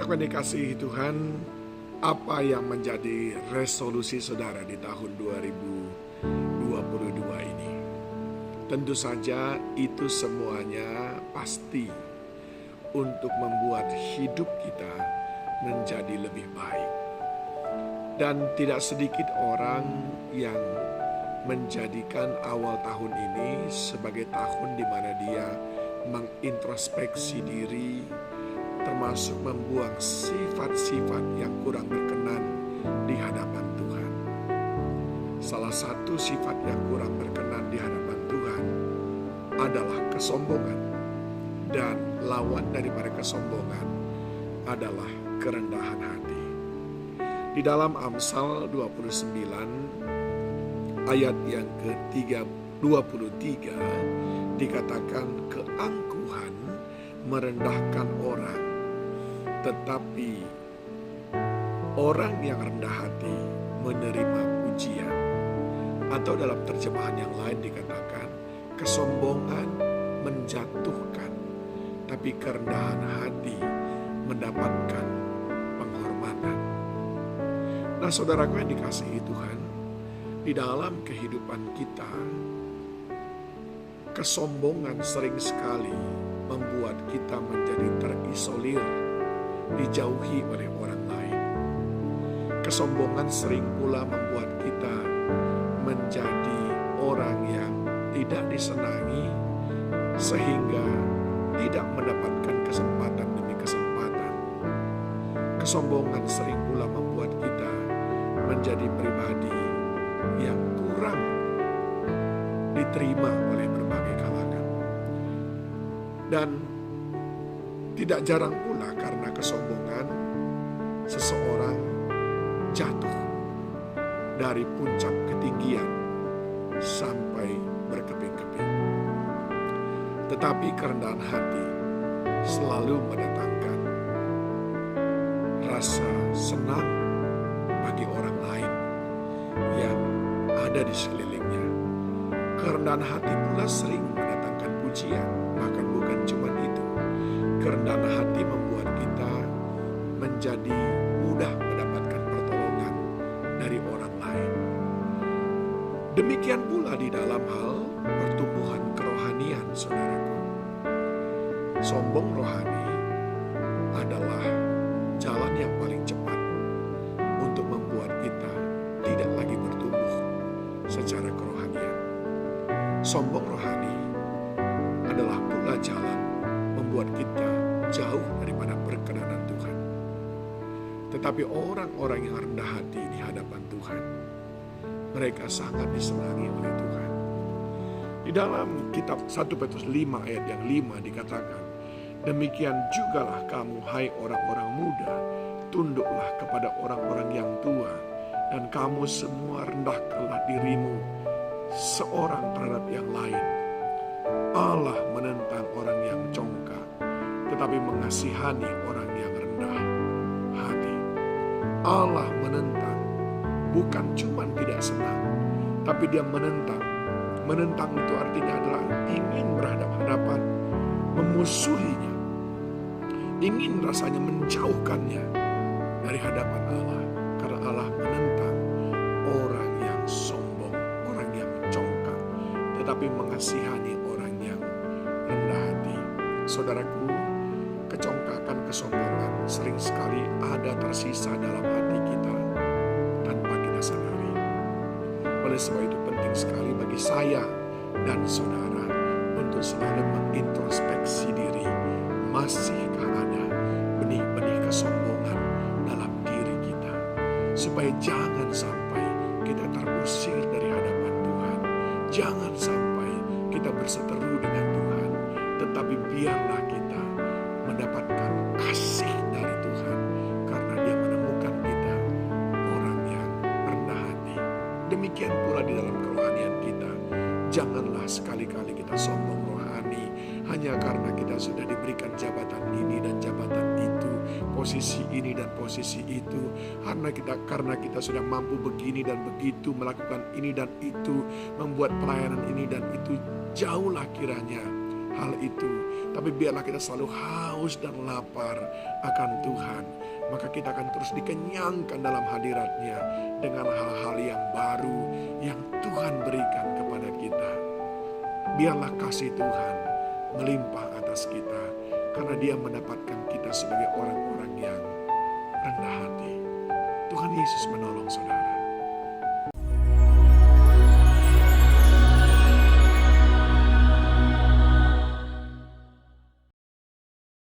Saudaraku yang dikasihi Tuhan, apa yang menjadi resolusi saudara di tahun 2022 ini? Tentu saja itu semuanya pasti untuk membuat hidup kita menjadi lebih baik. Dan tidak sedikit orang yang menjadikan awal tahun ini sebagai tahun di mana dia mengintrospeksi diri, termasuk membuang sifat-sifat yang kurang berkenan di hadapan Tuhan. Salah satu sifat yang kurang berkenan di hadapan Tuhan adalah kesombongan. Dan lawan daripada kesombongan adalah kerendahan hati. Di dalam Amsal 29 ayat yang ke-23 dikatakan keangkuhan merendahkan orang, tetapi orang yang rendah hati menerima pujian. Atau dalam terjemahan yang lain dikatakan kesombongan menjatuhkan, tapi kerendahan hati mendapatkan penghormatan. Nah, saudaraku yang dikasihi Tuhan, di dalam kehidupan kita, kesombongan sering sekali membuat kita menjadi terisolir, dijauhi oleh orang lain. Kesombongan sering pula membuat kita menjadi orang yang tidak disenangi, sehingga tidak mendapatkan kesempatan demi kesempatan. Kesombongan sering pula membuat kita menjadi pribadi yang kurang diterima oleh berbagai kalangan. Dan tidak jarang pula karena kesombongan seseorang jatuh dari puncak ketinggian sampai berkeping-keping. Tetapi kerendahan hati selalu mendatangkan rasa senang bagi orang lain yang ada di sekelilingnya. Kerendahan hati pula sering mendatangkan pujian. Bahkan bukan cuma itu, kerendahan hati membuat kita menjadi mudah mendapatkan pertolongan dari orang lain. Demikian pula di dalam hal pertumbuhan kerohanian, saudaraku. Sombong rohani adalah jalan yang paling cepat untuk membuat kita tidak lagi bertumbuh secara kerohanian. Sombong rohani adalah pula jalan membuat kita jauh daripada perkenanan Tuhan. Tetapi orang-orang yang rendah hati di hadapan Tuhan, mereka sangat disenangi oleh Tuhan. Di dalam kitab 1 Petrus 5 ayat yang 5 dikatakan, demikian jugalah kamu hai orang-orang muda, tunduklah kepada orang-orang yang tua, dan kamu semua rendahkanlah dirimu seorang terhadap yang lain. Allah menentang orang yang congkak, tetapi mengasihani orang yang rendah hati. Allah menentang, bukan cuma tidak senang, tapi dia menentang. Menentang itu artinya adalah ingin berhadapan-hadapan, memusuhinya, ingin rasanya menjauhkannya dari hadapan Allah. Karena Allah menentang orang yang sombong, orang yang congkak, tetapi mengasihani orang yang rendah hati. Saudaraku, kecongkakan, kesombongan sering sekali ada tersisa dalam hati kita tanpa kita sadari. Oleh sebab itu penting sekali bagi saya dan saudara untuk selalu mengintrospeksi diri. Masihkah ada benih-benih kesombongan dalam diri kita? Supaya jangan sampai kita terusir dari hadapan Tuhan. Jangan sampai kita berseteru dengan Tuhan. Tetapi biarlah kita mendapatkan kasih dari Tuhan. Karena dia menemukan kita orang yang rendah hati. Demikian pula di dalam kerohanian kita. Janganlah sekali-kali kita sombong rohani hanya karena kita sudah diberikan jabatan ini dan jabatan itu, posisi ini dan posisi itu. Karena kita sudah mampu begini dan begitu, melakukan ini dan itu, membuat pelayanan ini dan itu. Jauhlah kiranya hal itu. Tapi biarlah kita selalu haus dan lapar akan Tuhan. Maka kita akan terus dikenyangkan dalam hadirat-Nya dengan hal-hal yang baru yang Tuhan berikan kepada kita. Biarlah kasih Tuhan melimpah atas kita, karena Dia mendapatkan kita sebagai orang-orang yang rendah hati. Tuhan Yesus menolong saudara.